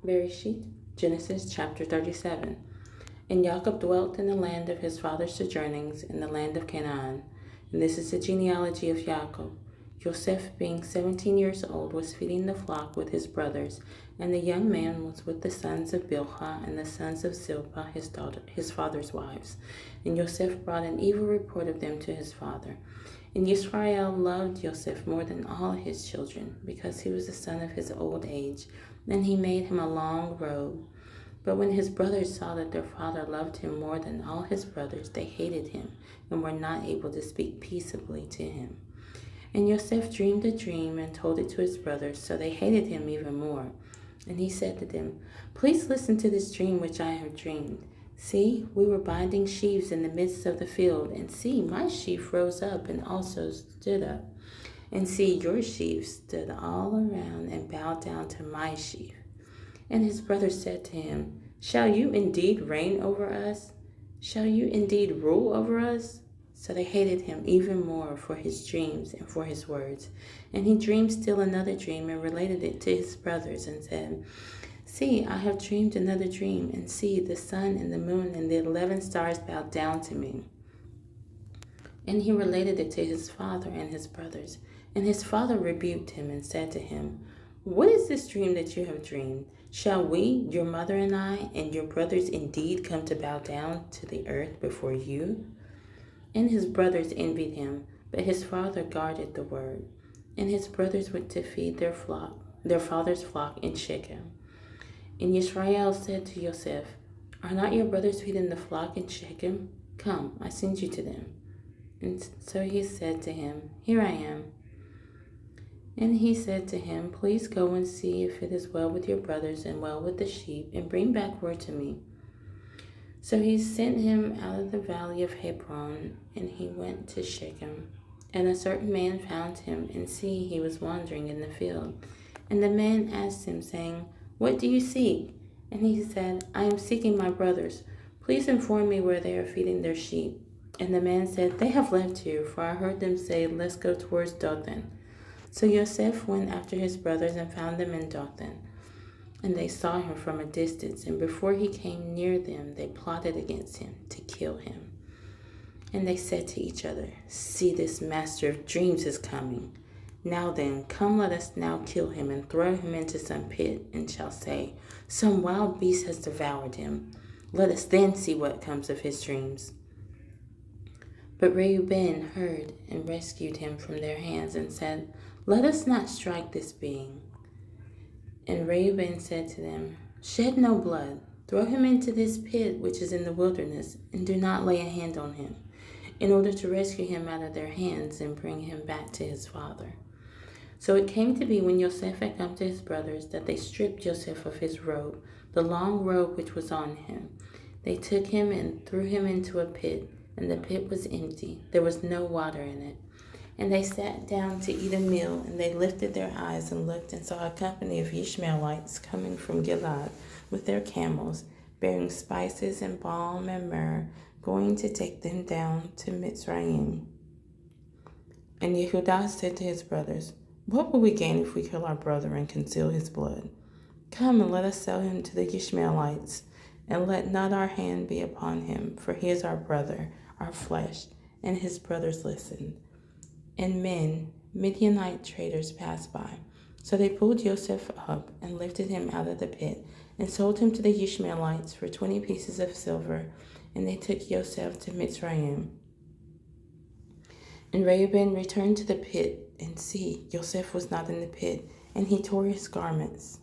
Bereshith, Genesis chapter 37. And Jacob dwelt in the land of his father's sojournings, in the land of Canaan. And this is the genealogy of Jacob. Joseph, being 17 years old, was feeding the flock with his brothers, and the young man was with the sons of Bilhah and the sons of Zilpah, his father's wives. And Joseph brought an evil report of them to his father. And Israel loved Joseph more than all his children, because he was the son of his old age. Then he made him a long robe. But when his brothers saw that their father loved him more than all his brothers, they hated him and were not able to speak peaceably to him. And Joseph dreamed a dream and told it to his brothers, so they hated him even more. And he said to them, "Please listen to this dream which I have dreamed. See, we were binding sheaves in the midst of the field, and see, my sheaf rose up and also stood up. And see, your sheaf stood all around and bowed down to my sheaf." And his brothers said to him, "Shall you indeed reign over us? Shall you indeed rule over us?" So they hated him even more for his dreams and for his words. And he dreamed still another dream and related it to his brothers and said, "See, I have dreamed another dream, and see, the sun and the moon and the 11 stars bowed down to me." And he related it to his father and his brothers. And his father rebuked him and said to him, "What is this dream that you have dreamed? Shall we, your mother and I, and your brothers indeed come to bow down to the earth before you?" And his brothers envied him, but his father guarded the word. And his brothers went to feed their father's flock in Shechem. And Israel said to Joseph, "Are not your brothers feeding the flock in Shechem? Come, I send you to them." And so he said to him, "Here I am." And he said to him, "Please go and see if it is well with your brothers and well with the sheep, and bring back word to me." So he sent him out of the valley of Hebron, and he went to Shechem. And a certain man found him, and see, he was wandering in the field. And the man asked him, saying, "What do you seek?" And he said, "I am seeking my brothers. Please inform me where they are feeding their sheep." And the man said, "They have left here, for I heard them say, 'Let's go towards Dothan.'" So Joseph went after his brothers and found them in Dothan. And they saw him from a distance, and before he came near them, they plotted against him to kill him. And they said to each other, "See, this master of dreams is coming. Now then, come, let us now kill him and throw him into some pit, and shall say, 'Some wild beast has devoured him.' Let us then see what comes of his dreams." But Reuben heard and rescued him from their hands and said, "Let us not strike this being." And Reuben said to them, "Shed no blood. Throw him into this pit which is in the wilderness, and do not lay a hand on him, in order to rescue him out of their hands and bring him back to his father." So it came to be, when Joseph had come to his brothers, that they stripped Joseph of his robe, the long robe which was on him. They took him and threw him into a pit, and the pit was empty. There was no water in it. And they sat down to eat a meal, and they lifted their eyes and looked, and saw a company of Ishmaelites coming from Gilead with their camels, bearing spices and balm and myrrh, going to take them down to Mitzrayim. And Yehudah said to his brothers, "What will we gain if we kill our brother and conceal his blood? Come and let us sell him to the Ishmaelites, and let not our hand be upon him, for he is our brother, our flesh." And his brothers listened. And Midianite traders passed by. So they pulled Joseph up and lifted him out of the pit and sold him to the Ishmaelites for 20 pieces of silver. And they took Joseph to Mitzrayim. And Reuben returned to the pit, and see, Joseph was not in the pit, and he tore his garments.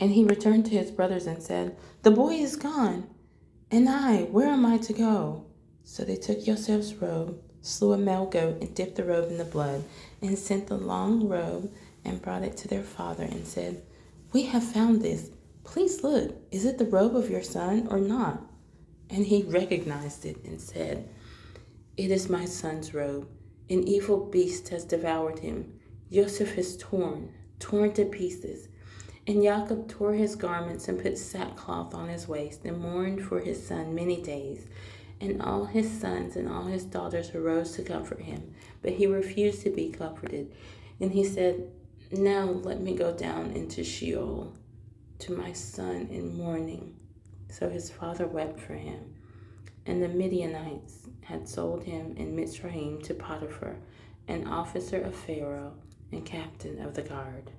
And he returned to his brothers and said, "The boy is gone, and I, where am I to go?" So they took Joseph's robe, slew a male goat, and dipped the robe in the blood, and sent the long robe and brought it to their father, and said, "We have found this. Please look, is it the robe of your son or not?" And he recognized it and said, "It is my son's robe. An evil beast has devoured him. Joseph is torn to pieces." And Jacob tore his garments and put sackcloth on his waist and mourned for his son many days. And all his sons and all his daughters arose to comfort him, but he refused to be comforted. And he said, "Now let me go down into Sheol." to my son in mourning." So his father wept for him. And the Midianites had sold him in Mitzrayim to Potiphar, an officer of Pharaoh and captain of the guard.